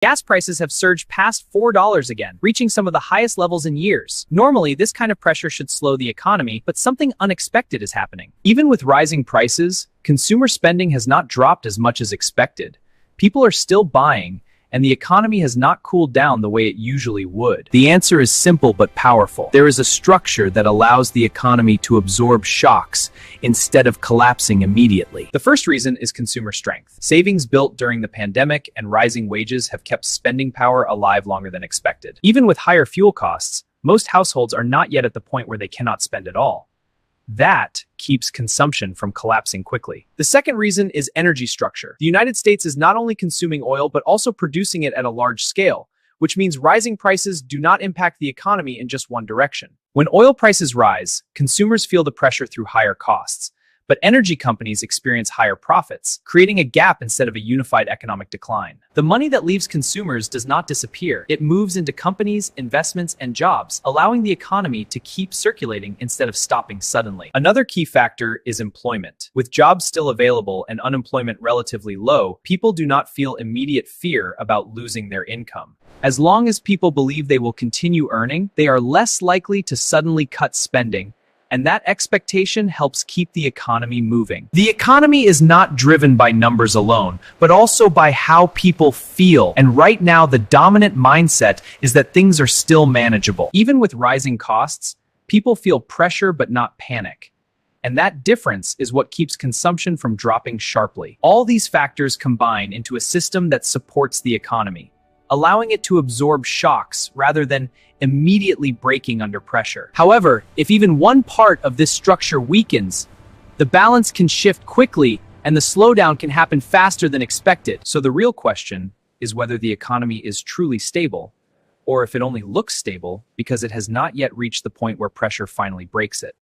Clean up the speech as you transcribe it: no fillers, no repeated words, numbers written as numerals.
Gas prices have surged past $4 again, reaching some of the highest levels in years. Normally, this kind of pressure should slow the economy, but something unexpected is happening. Even with rising prices, consumer spending has not dropped as much as expected. People are still buying, and the economy has not cooled down the way it usually would. The answer is simple but powerful. There is a structure that allows the economy to absorb shocks instead of collapsing immediately. The first reason is consumer strength. Savings built during the pandemic and rising wages have kept spending power alive longer than expected. Even with higher fuel costs, most households are not yet at the point where they cannot spend at all. That keeps consumption from collapsing quickly. The second reason is energy structure. The United States is not only consuming oil, but also producing it at a large scale, which means rising prices do not impact the economy in just one direction. When oil prices rise, consumers feel the pressure through higher costs, but energy companies experience higher profits, creating a gap instead of a unified economic decline. The money that leaves consumers does not disappear. It moves into companies, investments, and jobs, allowing the economy to keep circulating instead of stopping suddenly. Another key factor is employment. With jobs still available and unemployment relatively low, people do not feel immediate fear about losing their income. As long as people believe they will continue earning, they are less likely to suddenly cut spending, and that expectation helps keep the economy moving. The economy is not driven by numbers alone, but also by how people feel. And right now, the dominant mindset is that things are still manageable. Even with rising costs, people feel pressure but not panic. And that difference is what keeps consumption from dropping sharply. All these factors combine into a system that supports the economy, allowing it to absorb shocks rather than immediately breaking under pressure. However, if even one part of this structure weakens, the balance can shift quickly and the slowdown can happen faster than expected. So the real question is whether the economy is truly stable, or if it only looks stable because it has not yet reached the point where pressure finally breaks it.